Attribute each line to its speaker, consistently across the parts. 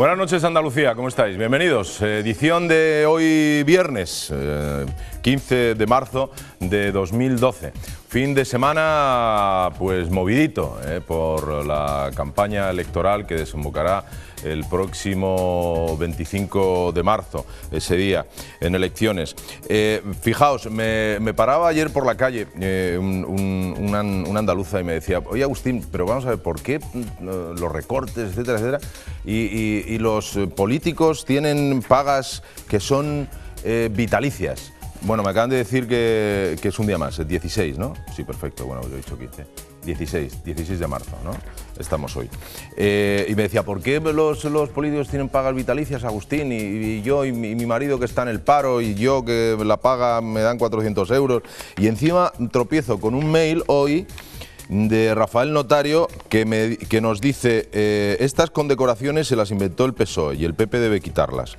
Speaker 1: Buenas noches, Andalucía, ¿cómo estáis? Bienvenidos. Edición de hoy viernes, 15 de marzo de 2012. Fin de semana, pues movidito, por la campaña electoral que desembocará el próximo 25 de marzo, ese día, en elecciones. Fijaos, me paraba ayer por la calle una andaluza y me decía: oye, Agustín, pero vamos a ver, ¿por qué los recortes, etcétera, etcétera? Y los políticos tienen pagas que son vitalicias. Bueno, me acaban de decir que es un día más, el 16, ¿no? Sí, perfecto, bueno, yo he dicho 15. 16 de marzo, ¿no? Estamos hoy. Y me decía: ¿por qué los políticos tienen pagas vitalicias, Agustín? Y yo y mi marido que está en el paro, y yo que la paga me dan 400 euros. Y encima tropiezo con un mail hoy de Rafael Notario que nos dice: estas condecoraciones se las inventó el PSOE y el PP debe quitarlas.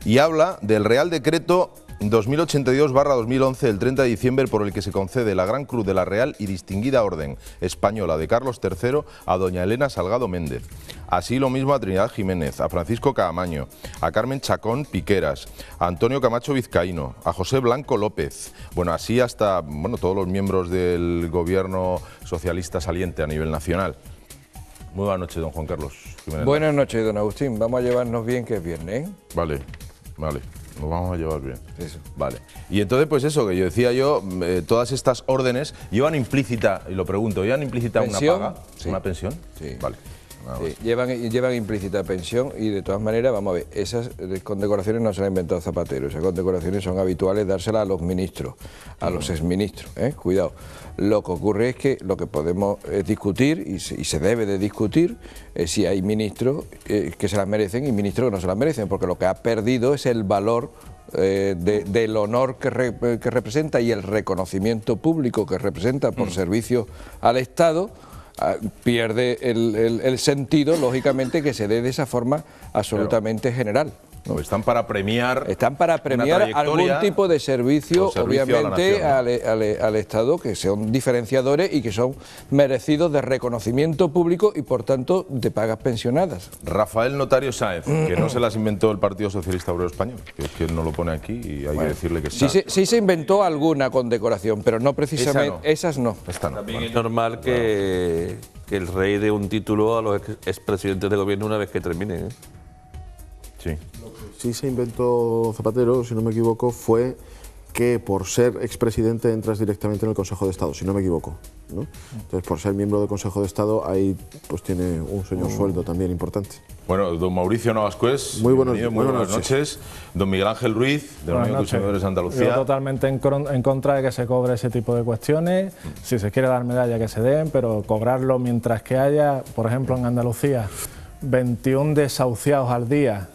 Speaker 1: Y habla del Real Decreto 2082/2011 del 30 de diciembre por el que se concede la Gran Cruz de la Real y Distinguida Orden Española de Carlos III a doña Elena Salgado Méndez. Así lo mismo a Trinidad Jiménez, a Francisco Caamaño, a Carmen Chacón Piqueras, a Antonio Camacho Vizcaíno, a José Blanco López. Bueno, así hasta todos los miembros del gobierno socialista saliente a nivel nacional. Muy buenas noches, don Juan Carlos Jiménez.
Speaker 2: Buenas noches, don Agustín. Vamos a llevarnos bien, que es viernes, ¿eh?
Speaker 1: Vale. Nos vamos a llevar bien.
Speaker 2: Eso.
Speaker 1: Vale. Y entonces, pues eso, que yo decía todas estas órdenes llevan implícita, y lo pregunto, ¿llevan implícita
Speaker 2: ¿Pensión?
Speaker 1: una paga?
Speaker 2: Sí.
Speaker 1: ¿Una pensión?
Speaker 2: Sí.
Speaker 1: Vale.
Speaker 2: Sí, llevan implícita pensión y de todas maneras, vamos a ver, esas condecoraciones no se las ha inventado Zapatero, esas condecoraciones son habituales dárselas a los ministros, a los exministros, cuidado. Lo que ocurre es que lo que podemos discutir, y se debe de discutir, es si hay ministros que se las merecen y ministros que no se las merecen, porque lo que ha perdido es el valor del honor que representa y el reconocimiento público que representa por servicio al Estado. Pierde el sentido, lógicamente, que se dé de esa forma absolutamente general.
Speaker 1: No, están para premiar
Speaker 2: algún tipo de servicio obviamente
Speaker 1: al
Speaker 2: Estado, que son diferenciadores y que son merecidos de reconocimiento público y por tanto de pagas pensionadas.
Speaker 1: Rafael Notario Sáenz, que no se las inventó el Partido Socialista Obrero Español, que es que él no lo pone aquí y hay que decirle que está.
Speaker 2: Sí se inventó alguna condecoración, pero no precisamente esas no.
Speaker 3: También es normal que el rey dé un título a los expresidentes de gobierno una vez que termine,
Speaker 1: Sí.
Speaker 4: Sí se inventó Zapatero, si no me equivoco, fue que por ser expresidente entras directamente en el Consejo de Estado, si no me equivoco, ¿no? Entonces, por ser miembro del Consejo de Estado, ahí pues tiene un señor sueldo también importante.
Speaker 1: Bueno, don Mauricio Navascués,
Speaker 4: muy buenas
Speaker 1: noches. Don Miguel Ángel Ruiz, de la Unión de Consumidores de Andalucía.
Speaker 5: Yo totalmente en contra de que se cobre ese tipo de cuestiones. Si se quiere dar medalla, que se den, pero cobrarlo mientras que haya, por ejemplo, en Andalucía, 21 desahuciados al día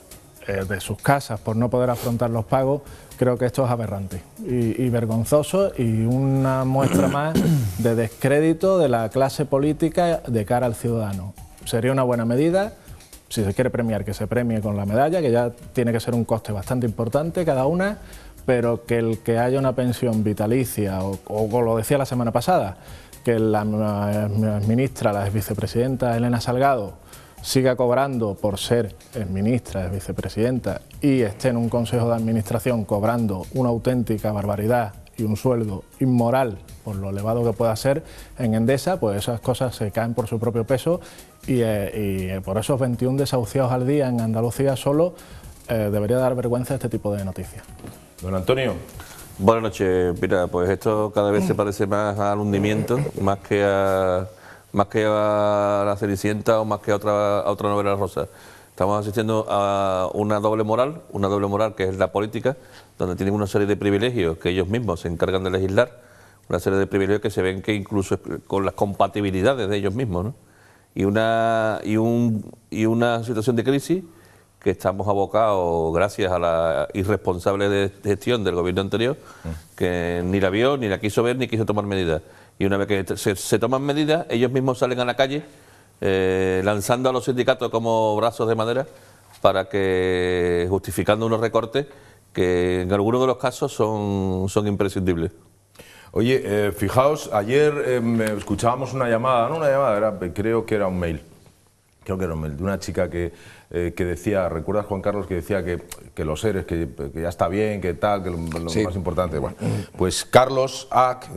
Speaker 5: de sus casas por no poder afrontar los pagos, creo que esto es aberrante y vergonzoso y una muestra más de descrédito de la clase política de cara al ciudadano. Sería una buena medida, si se quiere premiar, que se premie con la medalla, que ya tiene que ser un coste bastante importante cada una, pero que el que haya una pensión vitalicia, o lo decía la semana pasada, que la ministra, la vicepresidenta Elena Salgado, siga cobrando por ser ministra, vicepresidenta, y esté en un consejo de administración cobrando una auténtica barbaridad y un sueldo inmoral por lo elevado que pueda ser en Endesa, pues esas cosas se caen por su propio peso y por esos 21 desahuciados al día en Andalucía solo debería dar vergüenza este tipo de noticias.
Speaker 1: Don Antonio.
Speaker 3: Buenas noches. Mira, pues esto cada vez se parece más al hundimiento, más que a La Cenicienta o más que a otra novela rosa. Estamos asistiendo a una doble moral que es la política, donde tienen una serie de privilegios que ellos mismos se encargan de legislar, una serie de privilegios que se ven que incluso con las compatibilidades de ellos mismos, ¿no? Y una situación de crisis que estamos abocados gracias a la irresponsable gestión del gobierno anterior, que ni la vio, ni la quiso ver, ni quiso tomar medidas. Y una vez que se toman medidas, ellos mismos salen a la calle lanzando a los sindicatos como brazos de madera para que, justificando unos recortes que en algunos de los casos son imprescindibles.
Speaker 1: Oye, fijaos, ayer escuchábamos una llamada, creo que era un mail, de una chica que que decía, ¿recuerdas, Juan Carlos, que decía que los seres, que ya está bien, que tal, que lo más importante? Bueno, pues Carlos Ack,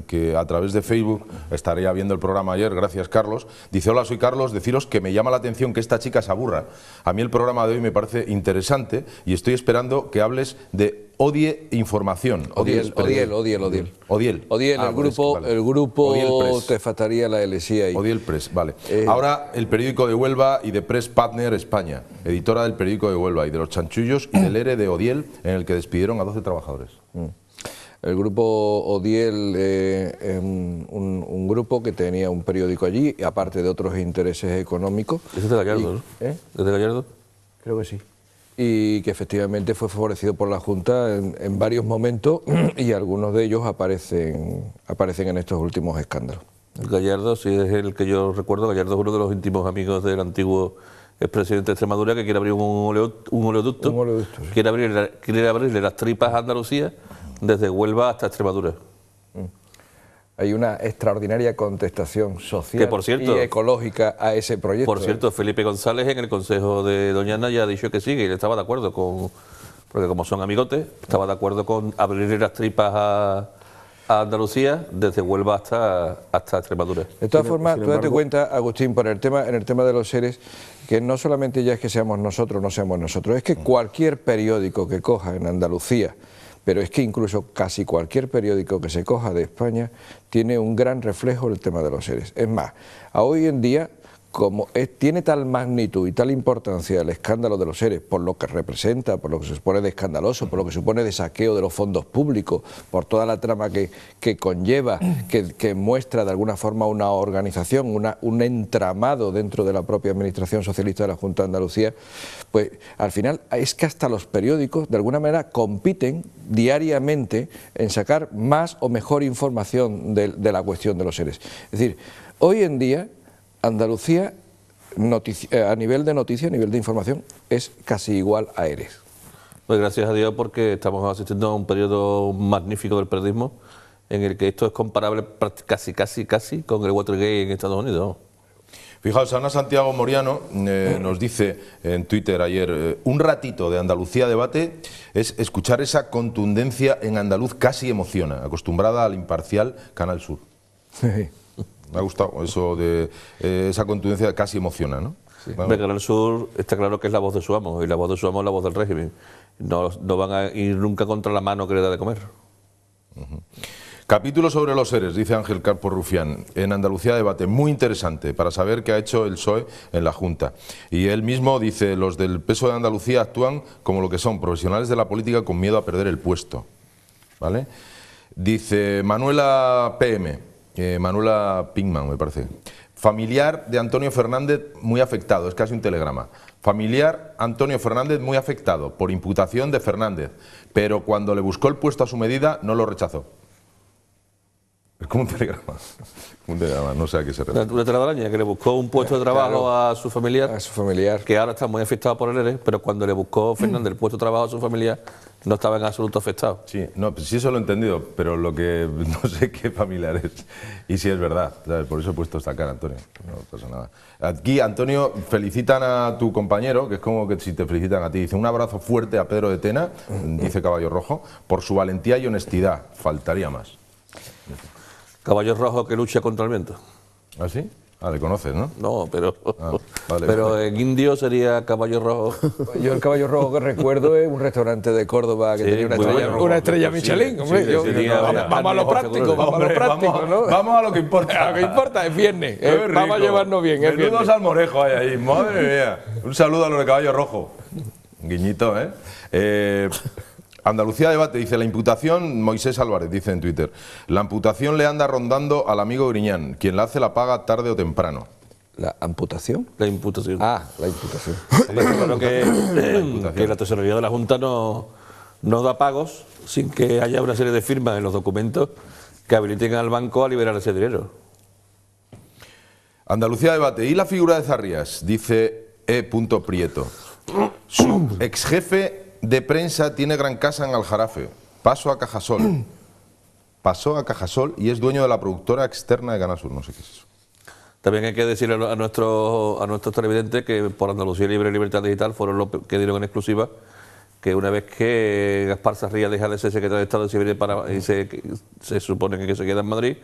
Speaker 1: que a través de Facebook, estaría viendo el programa ayer, gracias Carlos, dice: hola, soy Carlos, deciros que me llama la atención que esta chica se aburra. A mí el programa de hoy me parece interesante y estoy esperando que hables de Odie Información.
Speaker 2: Odiel. El grupo te faltaría la LSI ahí.
Speaker 1: Odiel Press, vale. Ahora el periódico de Huelva y de Press Partner España, editora del periódico de Huelva y de los chanchullos y del ERE de Odiel, en el que despidieron a 12 trabajadores.
Speaker 2: El grupo Odiel, un grupo que tenía un periódico allí, aparte de otros intereses económicos.
Speaker 3: ¿Ese es de Gallardo, no? ¿Es de Gallardo?
Speaker 2: Creo que sí. Y que efectivamente fue favorecido por la Junta en varios momentos y algunos de ellos aparecen en estos últimos escándalos.
Speaker 3: Gallardo, sí, es el que yo recuerdo. Gallardo es uno de los íntimos amigos del antiguo expresidente de Extremadura, que quiere abrir un oleoducto, sí. quiere abrirle las tripas a Andalucía desde Huelva hasta Extremadura.
Speaker 2: Hay una extraordinaria contestación social
Speaker 3: que, por cierto,
Speaker 2: y ecológica a ese proyecto.
Speaker 3: Por cierto, Felipe González en el consejo de Doñana ya ha dicho que sí, que él estaba de acuerdo con, porque como son amigotes, estaba de acuerdo con abrirle las tripas a Andalucía desde Huelva hasta Extremadura.
Speaker 2: De todas formas, tú date cuenta, Agustín, en el tema de los seres, que no solamente ya es que seamos nosotros o no seamos nosotros, es que cualquier periódico que coja en Andalucía, pero es que incluso casi cualquier periódico que se coja de España tiene un gran reflejo el tema de los seres. Es más, hoy en día, como tiene tal magnitud y tal importancia el escándalo de los seres, por lo que representa, por lo que se supone de escandaloso, por lo que supone de saqueo de los fondos públicos, por toda la trama que conlleva, que muestra de alguna forma una organización, un entramado dentro de la propia administración socialista de la Junta de Andalucía, pues al final es que hasta los periódicos de alguna manera compiten diariamente en sacar más o mejor información de la cuestión de los seres. Es decir, hoy en día Andalucía, a nivel de noticia, a nivel de información, es casi igual a Eres.
Speaker 3: Pues gracias a Dios, porque estamos asistiendo a un periodo magnífico del periodismo en el que esto es comparable casi con el Watergate en Estados Unidos.
Speaker 1: Fijaos, Ana Santiago Moriano nos dice en Twitter ayer: un ratito de Andalucía Debate es escuchar esa contundencia en andaluz, casi emociona, acostumbrada al imparcial Canal Sur. Me ha gustado eso de esa contundencia, casi emociona, ¿no?
Speaker 3: Sí. Bueno. Canal Sur está claro que es la voz de su amo, y la voz de su amo es la voz del régimen. No van a ir nunca contra la mano que le da de comer.
Speaker 1: Capítulo sobre los seres, dice Ángel Carpo Rufián, en Andalucía Debate, muy interesante para saber qué ha hecho el PSOE en la Junta. Y él mismo dice: los del PSOE de Andalucía actúan como lo que son, profesionales de la política con miedo a perder el puesto. ¿Vale? Dice Manuela PM. Manuela Pinkman, me parece. Familiar de Antonio Fernández muy afectado, es casi un telegrama. Familiar Antonio Fernández muy afectado por imputación de Fernández, pero cuando le buscó el puesto a su medida no lo rechazó. Es como un telegrama. Un telegrama, no sé a qué se refiere.
Speaker 3: Una telaraña que le buscó un puesto de trabajo a su familiar, que ahora está muy afectado por el ERE, pero cuando le buscó Fernández el puesto de trabajo a su familiar, no estaba en absoluto afectado.
Speaker 1: Sí, no, pues sí, eso lo he entendido, pero lo que no sé qué familiar es y si es verdad, ¿sabes? Por eso he puesto esta cara, Antonio, no pasa nada. Aquí, Antonio, felicitan a tu compañero, que es como que si te felicitan a ti. Dice: un abrazo fuerte a Pedro de Tena, dice Caballo Rojo, por su valentía y honestidad, faltaría más.
Speaker 3: Caballo Rojo que lucha contra el viento.
Speaker 1: ¿Ah, sí? Ah, le conoces, ¿no?
Speaker 3: No, pero
Speaker 1: vale,
Speaker 3: pero
Speaker 1: vale.
Speaker 3: en indio sería Caballo Rojo.
Speaker 2: Yo el Caballo Rojo que recuerdo es un restaurante de Córdoba que tenía una estrella Michelin. Hombre, vamos a lo práctico, ¿no?
Speaker 1: Vamos a lo que importa.
Speaker 2: Lo que importa es viernes. Vamos a llevarnos bien.
Speaker 1: Menudo salmorejo hay ahí, madre mía. Un saludo a los de Caballo Rojo. Guiñito, ¿eh? Andalucía Debate dice: la imputación, Moisés Álvarez dice en Twitter, la imputación le anda rondando al amigo Griñán, quien la hace la paga tarde o temprano.
Speaker 2: ¿La amputación?
Speaker 3: La imputación.
Speaker 2: Ah, la imputación.
Speaker 3: Claro que la tesorería de la Junta no da pagos sin que haya una serie de firmas en los documentos que habiliten al banco a liberar ese dinero.
Speaker 1: Andalucía Debate, ¿y la figura de Zarrías? Dice E. Prieto. Su ex jefe de prensa tiene gran casa en Aljarafe. Pasó a Cajasol y es dueño de la productora externa de Canal Sur. No sé qué es eso.
Speaker 3: También hay que decirle a nuestros televidentes que por Andalucía Libre y Libertad Digital fueron los que dieron en exclusiva que una vez que Gaspar Sarría deja de ser secretario de Estado y se supone que se queda en Madrid,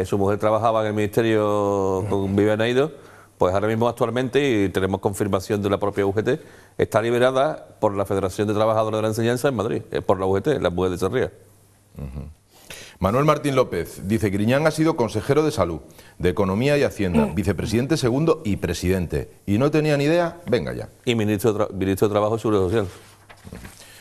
Speaker 3: su mujer trabajaba en el Ministerio con Viviana Aido, pues ahora mismo actualmente, y tenemos confirmación de la propia UGT, está liberada por la Federación de Trabajadores de la Enseñanza en Madrid, por la UGT, la mujer de Sarría.
Speaker 1: Manuel Martín López dice: Griñán ha sido consejero de Salud, de Economía y Hacienda, vicepresidente segundo y presidente. ¿Y no tenía ni idea? Venga ya.
Speaker 3: Y ministro de Trabajo y Seguridad Social.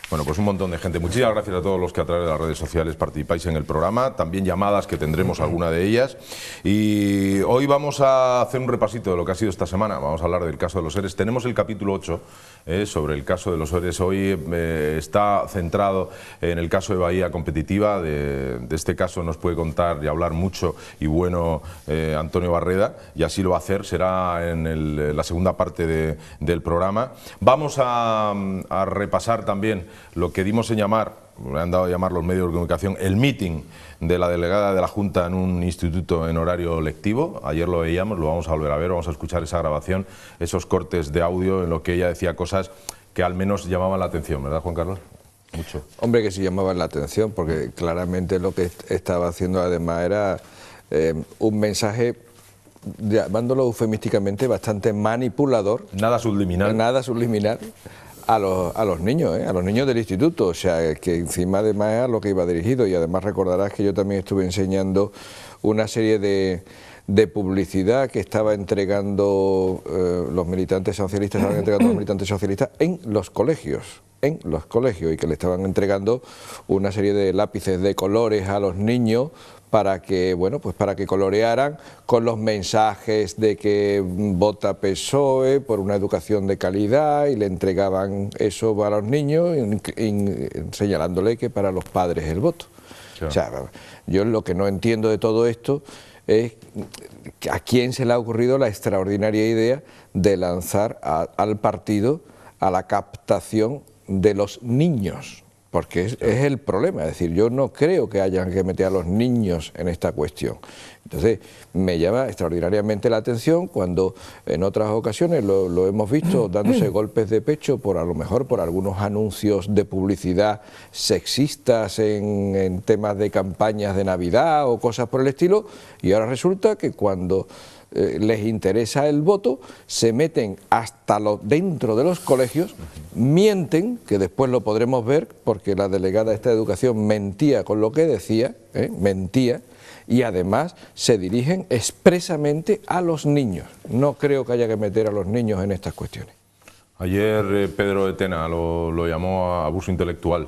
Speaker 1: Bueno, pues un montón de gente. Muchísimas gracias a todos los que a través de las redes sociales participáis en el programa. También llamadas, que tendremos alguna de ellas. Y hoy vamos a hacer un repasito de lo que ha sido esta semana. Vamos a hablar del caso de los ERES. Tenemos el capítulo 8 sobre el caso de los ERES. Hoy está centrado en el caso de Bahía Competitiva. De este caso nos puede contar y hablar mucho y bueno Antonio Barreda, y así lo va a hacer. Será en la segunda parte del programa. Vamos a repasar también lo que dimos en llamar, le han dado a llamar los medios de comunicación, el meeting de la delegada de la Junta en un instituto en horario lectivo. Ayer lo veíamos, lo vamos a volver a ver, vamos a escuchar esa grabación, esos cortes de audio en lo que ella decía cosas que al menos llamaban la atención, ¿verdad, Juan Carlos? Mucho.
Speaker 2: Hombre, que sí llamaban la atención, porque claramente lo que estaba haciendo además era un mensaje, llamándolo eufemísticamente, bastante manipulador.
Speaker 1: Nada subliminal.
Speaker 2: Nada subliminal. A los niños del instituto, o sea, que encima además es a lo que iba dirigido. Y además recordarás que yo también estuve enseñando una serie de publicidad que estaba entregando los militantes socialistas, en los colegios, y que le estaban entregando una serie de lápices de colores a los niños para que, bueno, pues para que colorearan con los mensajes de que vota PSOE por una educación de calidad, y le entregaban eso a los niños señalándole que para los padres el voto. Claro. O sea, yo lo que no entiendo de todo esto es a quién se le ha ocurrido la extraordinaria idea de lanzar al partido a la captación de los niños. Porque es el problema, es decir, yo no creo que hayan que meter a los niños en esta cuestión. Entonces, me llama extraordinariamente la atención cuando en otras ocasiones lo hemos visto dándose golpes de pecho a lo mejor por algunos anuncios de publicidad sexistas en temas de campañas de Navidad o cosas por el estilo, y ahora resulta que cuando les interesa el voto, se meten hasta dentro de los colegios, mienten, que después lo podremos ver, porque la delegada de esta educación mentía con lo que decía, mentía, y además se dirigen expresamente a los niños. No creo que haya que meter a los niños en estas cuestiones.
Speaker 1: Ayer Pedro de Tena lo llamó abuso intelectual.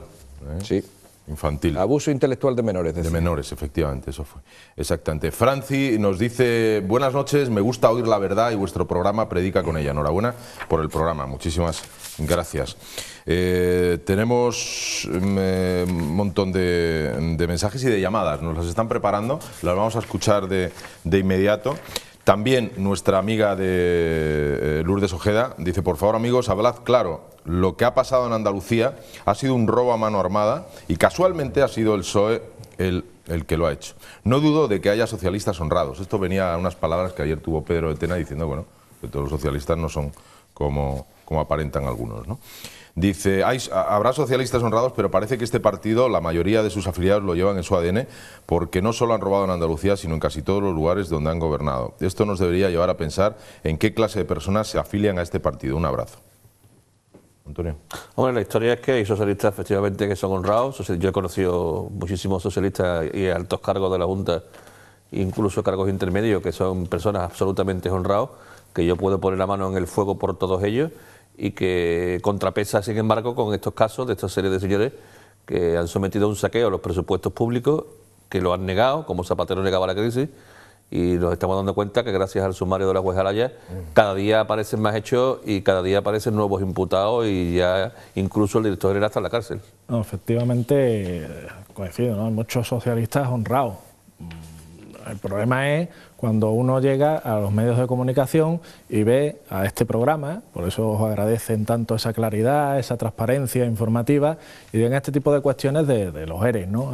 Speaker 2: Sí.
Speaker 1: Infantil.
Speaker 2: Abuso intelectual de menores.
Speaker 1: De menores, efectivamente, eso fue. Exactamente. Franci nos dice: buenas noches, me gusta oír la verdad y vuestro programa predica con ella. Enhorabuena por el programa, muchísimas gracias. Tenemos un montón de mensajes y de llamadas, nos las están preparando, las vamos a escuchar de inmediato. También nuestra amiga de Lourdes Ojeda dice: por favor amigos, hablad claro, lo que ha pasado en Andalucía ha sido un robo a mano armada y casualmente ha sido el PSOE el que lo ha hecho. No dudo de que haya socialistas honrados. Esto venía a unas palabras que ayer tuvo Pedro de Tena diciendo, bueno, que todos los socialistas no son como aparentan algunos, ¿no? Dice, habrá socialistas honrados, pero parece que este partido, la mayoría de sus afiliados lo llevan en su ADN, porque no solo han robado en Andalucía, sino en casi todos los lugares donde han gobernado. Esto nos debería llevar a pensar en qué clase de personas se afilian a este partido. Un abrazo. Antonio.
Speaker 3: Bueno, la historia es que hay socialistas efectivamente que son honrados. Yo he conocido muchísimos socialistas y altos cargos de la Junta, incluso cargos intermedios, que son personas absolutamente honrados, que yo puedo poner la mano en el fuego por todos ellos, y que contrapesa, sin embargo, con estos casos de esta serie de señores que han sometido a un saqueo a los presupuestos públicos, que lo han negado, como Zapatero negaba la crisis, y nos estamos dando cuenta que gracias al sumario de la juez Alaya, cada día aparecen más hechos y cada día aparecen nuevos imputados, y ya incluso el director general está en la cárcel.
Speaker 5: No, efectivamente, coincido, ¿no? Hay muchos socialistas honrados. El problema es cuando uno llega a los medios de comunicación y ve a este programa, por eso os agradecen tanto esa claridad, esa transparencia informativa, y ven este tipo de cuestiones de los ERES, ¿no?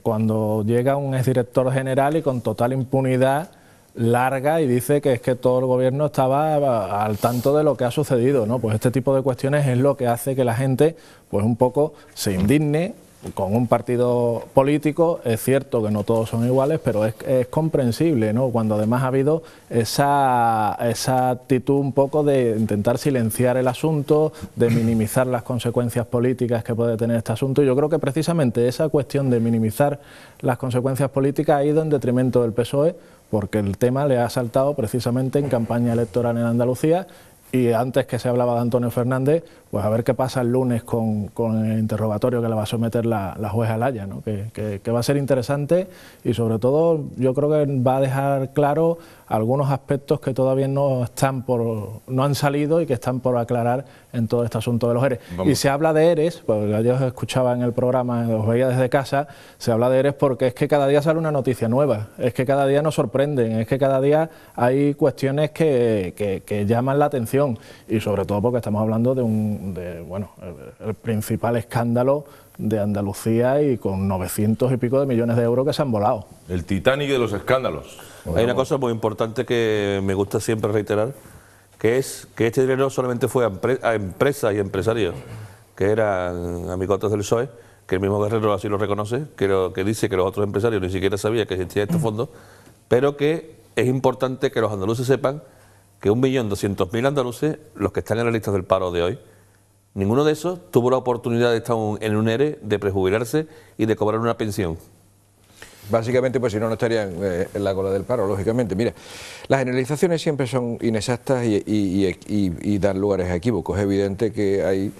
Speaker 5: Cuando llega un exdirector general y con total impunidad larga y dice que es que todo el gobierno estaba al tanto de lo que ha sucedido, ¿no? Pues este tipo de cuestiones es lo que hace que la gente pues un poco se indigne con un partido político. Es cierto que no todos son iguales, pero es comprensible, ¿no? Cuando además ha habido esa actitud un poco de intentar silenciar el asunto, de minimizar las consecuencias políticas que puede tener este asunto. Y yo creo que precisamente esa cuestión de minimizar las consecuencias políticas ha ido en detrimento del PSOE, porque el tema le ha saltado precisamente en campaña electoral en Andalucía. Y antes que se hablaba de Antonio Fernández, pues a ver qué pasa el lunes con el interrogatorio que le va a someter la jueza Alaya, ¿no? Que va a ser interesante y sobre todo yo creo que va a dejar claro algunos aspectos que todavía no han salido y que están por aclarar en todo este asunto de los ERE. Y se habla de ERES, pues yo os escuchaba en el programa, os veía desde casa, se habla de ERES porque es que cada día sale una noticia nueva, es que cada día nos sorprenden, es que cada día hay cuestiones que llaman la atención y sobre todo porque estamos hablando el principal escándalo de Andalucía y con 900 y pico de millones de euros que se han volado.
Speaker 1: El Titanic de los escándalos.
Speaker 3: Hay una cosa muy importante que me gusta siempre reiterar, que es que este dinero solamente fue a empresas y empresarios que eran amigotes del PSOE, que el mismo Guerrero así lo reconoce, que dice que los otros empresarios ni siquiera sabían que existía este fondo, pero que es importante que los andaluces sepan que 1.200.000 andaluces, los que están en la lista del paro de hoy, ninguno de esos tuvo la oportunidad de estar en un ERE, de prejubilarse y de cobrar una pensión.
Speaker 2: Básicamente, pues si no, no estarían en la cola del paro, lógicamente. Mira, las generalizaciones siempre son inexactas y dan lugares a equívocos. Es evidente que hay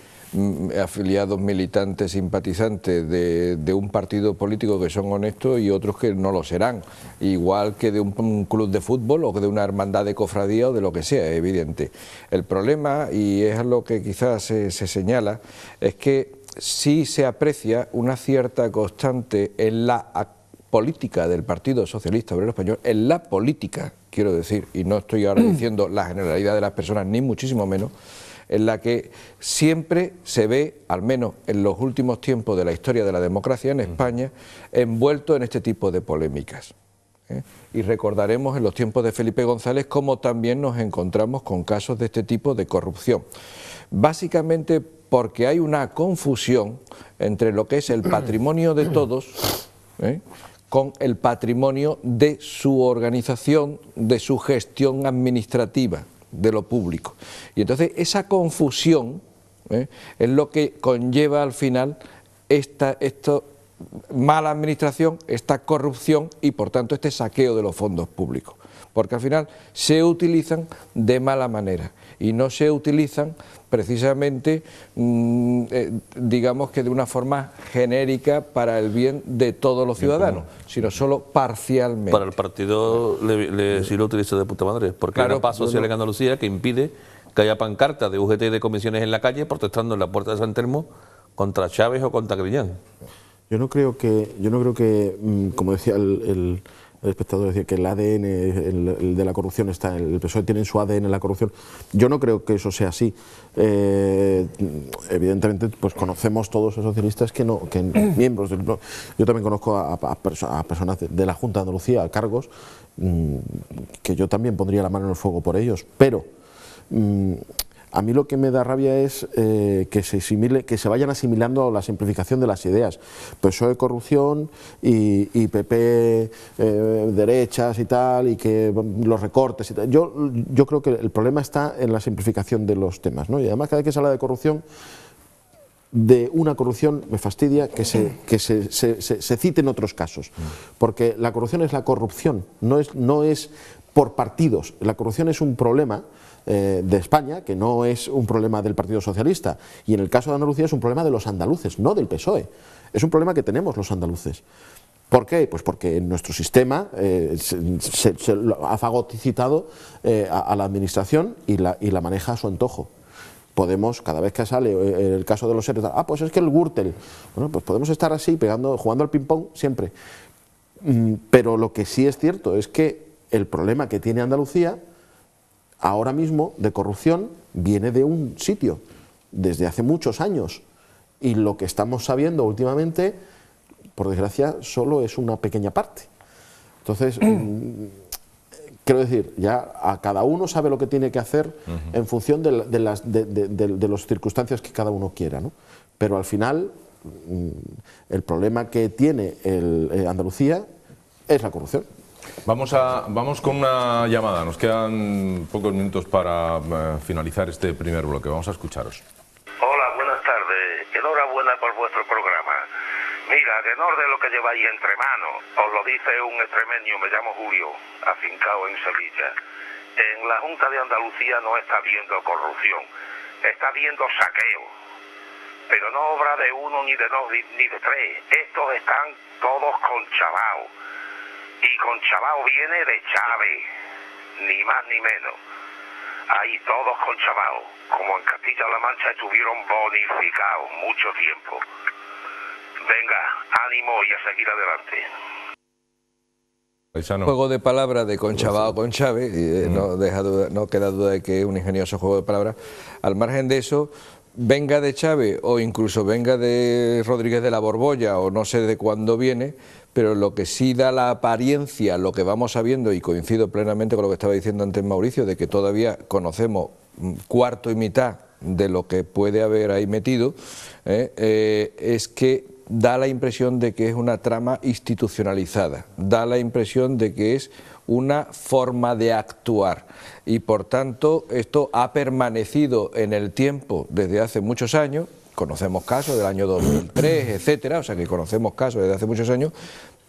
Speaker 2: afiliados, militantes, simpatizantes de un partido político que son honestos y otros que no lo serán, igual que de un club de fútbol o que de una hermandad de cofradía o de lo que sea, es evidente. El problema, y es lo que quizás se señala, es que sí se aprecia una cierta constante en la política del Partido Socialista Obrero Español, en la política, quiero decir, y no estoy ahora diciendo la generalidad de las personas, ni muchísimo menos, en la que siempre se ve, al menos en los últimos tiempos de la historia de la democracia en España, envuelto en este tipo de polémicas. Y recordaremos en los tiempos de Felipe González cómo también nos encontramos con casos de este tipo de corrupción. Básicamente porque hay una confusión entre lo que es el patrimonio de todos, con el patrimonio de su organización, de su gestión administrativa, de lo público. Y entonces esa confusión es lo que conlleva al final esta mala administración, esta corrupción y por tanto este saqueo de los fondos públicos. Porque al final se utilizan de mala manera y no se utilizan precisamente, digamos que de una forma genérica para el bien de todos los ciudadanos, sino solo parcialmente.
Speaker 3: Para el partido sí lo utiliza de puta madre, porque claro, hay una paz social en Andalucía que impide que haya pancartas de UGT y de comisiones en la calle protestando en la puerta de San Telmo contra Chávez o contra Griñán.
Speaker 4: Yo no creo que, como decía el espectador, decía que el ADN el de la corrupción está, el PSOE tiene en su ADN en la corrupción. Yo no creo que eso sea así. Evidentemente, pues conocemos todos los socialistas que miembros del bloque. Yo también conozco a personas de la Junta de Andalucía, a cargos, que yo también pondría la mano en el fuego por ellos, pero a mí lo que me da rabia es que se vayan asimilando a la simplificación de las ideas. PSOE corrupción y PP derechas y tal, y que los recortes y tal. Yo creo que el problema está en la simplificación de los temas, ¿no? Y además cada vez que se habla de corrupción, de una corrupción me fastidia que se citen otros casos, porque la corrupción es la corrupción, no es por partidos. La corrupción es un problema de España, que no es un problema del Partido Socialista, y en el caso de Andalucía es un problema de los andaluces, no del PSOE. Es un problema que tenemos los andaluces. ¿Por qué? Pues porque nuestro sistema se ha fagocitado a la administración y la maneja a su antojo. Podemos, cada vez que sale el caso de los seres, pues es que el Gürtel, bueno, pues podemos estar así, jugando al ping-pong siempre. Pero lo que sí es cierto es que el problema que tiene Andalucía ahora mismo de corrupción viene de un sitio, desde hace muchos años, y lo que estamos sabiendo últimamente, por desgracia, solo es una pequeña parte. Entonces, quiero decir, ya a cada uno sabe lo que tiene que hacer en función de las circunstancias que cada uno quiera, ¿no? Pero al final, el problema que tiene Andalucía es la corrupción.
Speaker 1: Vamos con una llamada, nos quedan pocos minutos para finalizar este primer bloque, vamos a escucharos.
Speaker 6: Hola, buenas tardes, enhorabuena por vuestro programa. Mira, a tenor de lo que lleváis entre manos, os lo dice un extremeño, me llamo Julio, afincado en Sevilla. En la Junta de Andalucía no está habiendo corrupción, está habiendo saqueo. Pero no obra de uno, ni de dos, ni de tres. Estos están todos conchavados. Y conchavado viene de Chávez, ni más ni menos. Ahí todos conchavados, como en Castilla-La Mancha estuvieron bonificados mucho tiempo. Venga, ánimo y a seguir adelante.
Speaker 2: Juego de palabras de conchavado con Chávez, y no queda duda de que es un ingenioso juego de palabras. Al margen de eso, venga de Chávez o incluso venga de Rodríguez de la Borbolla o no sé de cuándo viene, pero lo que sí da la apariencia, lo que vamos sabiendo, y coincido plenamente con lo que estaba diciendo antes Mauricio, de que todavía conocemos cuarto y mitad de lo que puede haber ahí metido, es que da la impresión de que es una trama institucionalizada, da la impresión de que es una forma de actuar y por tanto esto ha permanecido en el tiempo desde hace muchos años. Conocemos casos del año 2003, etcétera, o sea que conocemos casos desde hace muchos años,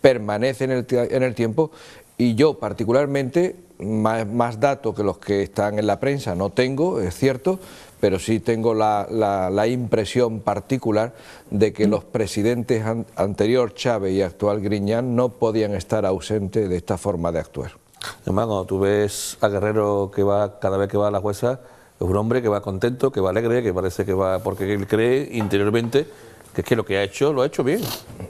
Speaker 2: permanece en el tiempo y yo particularmente, más datos que los que están en la prensa no tengo, es cierto, pero sí tengo la impresión particular de que los presidentes anterior Chávez y actual Griñán no podían estar ausentes de esta forma de actuar.
Speaker 3: Además, cuando tú ves a Guerrero que va cada vez que va a la jueza, es un hombre que va contento, que va alegre, que parece que va porque él cree interiormente que es que lo que ha hecho, lo ha hecho bien.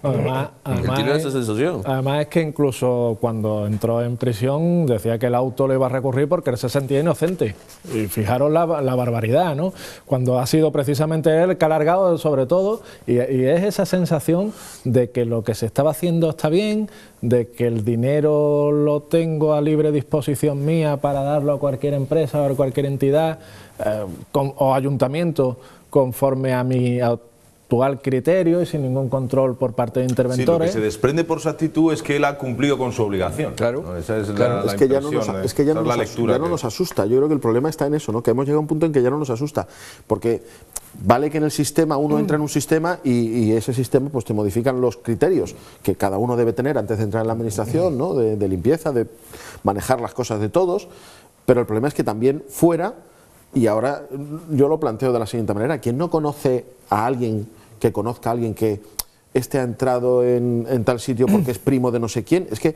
Speaker 5: Además,
Speaker 3: él tiene esa sensación.
Speaker 5: Además es que incluso cuando entró en prisión decía que el auto le iba a recurrir porque él se sentía inocente. Y fijaros la barbaridad, ¿no? Cuando ha sido precisamente él el que ha alargado sobre todo, y es esa sensación de que lo que se estaba haciendo está bien, de que el dinero lo tengo a libre disposición mía para darlo a cualquier empresa o a cualquier entidad o ayuntamiento conforme a mi actual criterio y sin ningún control por parte de interventores.
Speaker 1: Sí, lo que se desprende por su actitud es que él ha cumplido con su obligación.
Speaker 2: Claro.
Speaker 1: ¿No? Esa es
Speaker 4: Claro,
Speaker 1: la
Speaker 4: es que ya
Speaker 1: lectura.
Speaker 4: No nos asusta. Yo creo que el problema está en eso, ¿no? Que hemos llegado a un punto en que ya no nos asusta. Porque vale que en el sistema uno entra en un sistema y ese sistema pues te modifican los criterios que cada uno debe tener antes de entrar en la administración, ¿no? De limpieza, de manejar las cosas de todos. Pero el problema es que también fuera, y ahora yo lo planteo de la siguiente manera, quien no conoce a alguien que conozca a alguien que ha entrado en tal sitio porque es primo de no sé quién, es que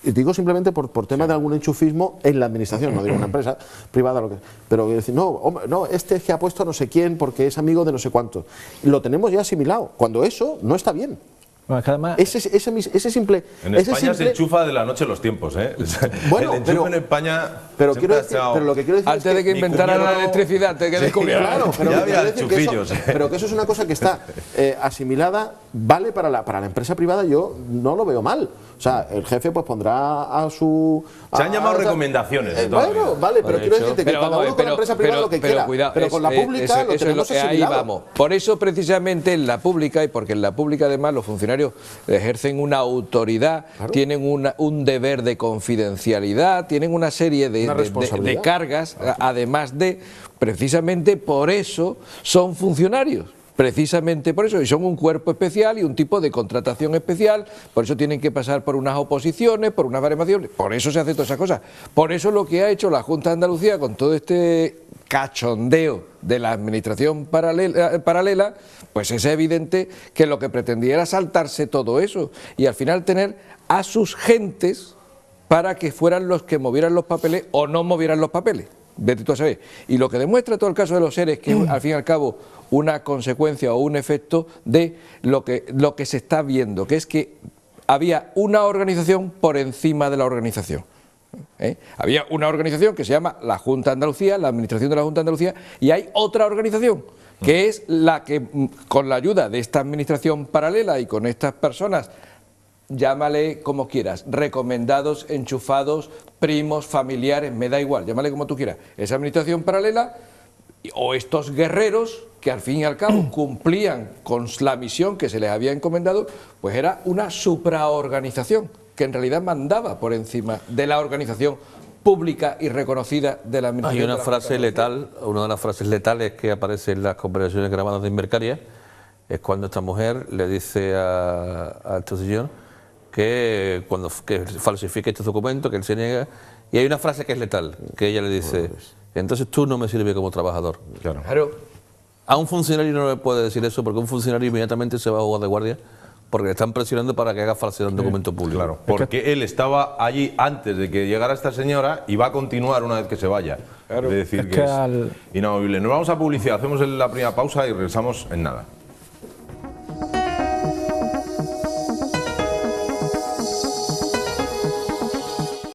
Speaker 4: digo simplemente por tema de algún enchufismo en la administración, no digo una empresa privada, pero decir, no, hombre, no, este es que ha puesto a no sé quién porque es amigo de no sé cuánto. Lo tenemos ya asimilado, cuando eso no está bien.
Speaker 5: Bueno, es que además,
Speaker 4: ese simple...
Speaker 1: En España se enchufa de la noche a los tiempos, ¿eh?
Speaker 4: Bueno,
Speaker 1: el enchufe en España...
Speaker 4: Pero lo que quiero decir
Speaker 2: antes de que inventaran la electricidad, antes de que descubrieran...
Speaker 4: Claro, pero
Speaker 1: ya había enchufillos.
Speaker 4: Pero que eso es una cosa que está asimilada, vale para la empresa privada, yo no lo veo mal. O sea, el jefe pues pondrá a su...
Speaker 1: Se han llamado recomendaciones.
Speaker 4: Bueno, vale, pero quiero decirte que cada uno con la empresa privada lo que quiera,
Speaker 2: cuidado,
Speaker 4: pero con la pública lo tenemos asimilado.
Speaker 2: Ahí vamos. Por eso precisamente en la pública, y porque en la pública además los funcionarios ejercen una autoridad, claro, tienen un deber de confidencialidad, tienen una serie de cargas, además de, precisamente por eso son funcionarios. Precisamente por eso, y son un cuerpo especial y un tipo de contratación especial, por eso tienen que pasar por unas oposiciones, por unas baremaciones, por eso se hace todas esas cosas. Por eso lo que ha hecho la Junta de Andalucía con todo este cachondeo de la administración paralela, pues es evidente que lo que pretendía era saltarse todo eso y al final tener a sus gentes para que fueran los que movieran los papeles o no movieran los papeles. Vete tú a saber. Y lo que demuestra todo el caso de los seres que al fin y al cabo una consecuencia o un efecto de lo que se está viendo, que es que había una organización por encima de la organización. Había una organización que se llama la Junta de Andalucía, la Administración de la Junta de Andalucía, y hay otra organización que es la que, con la ayuda de esta administración paralela y con estas personas llámale como quieras, recomendados, enchufados, primos, familiares, me da igual, llámale como tú quieras. Esa administración paralela o estos guerreros que al fin y al cabo cumplían con la misión que se les había encomendado, pues era una supraorganización que en realidad mandaba por encima de la organización pública y reconocida de la administración.
Speaker 3: Hay una frase letal, una de las frases letales que aparece en las conversaciones grabadas de Invercaria, es cuando esta mujer le dice a este señor que falsifique este documento, que él se niega, y hay una frase que es letal, que ella le dice, entonces tú no me sirves como trabajador.
Speaker 2: Claro.
Speaker 3: A un funcionario no le puede decir eso, porque un funcionario inmediatamente se va a jugar de guardia, porque le están presionando para que haga falsedad de un documento público.
Speaker 1: Claro, porque él estaba allí antes de que llegara esta señora y va a continuar una vez que se vaya. Claro. Es decir, que es inamovible. Nos vamos a publicidad, hacemos la primera pausa y regresamos en nada.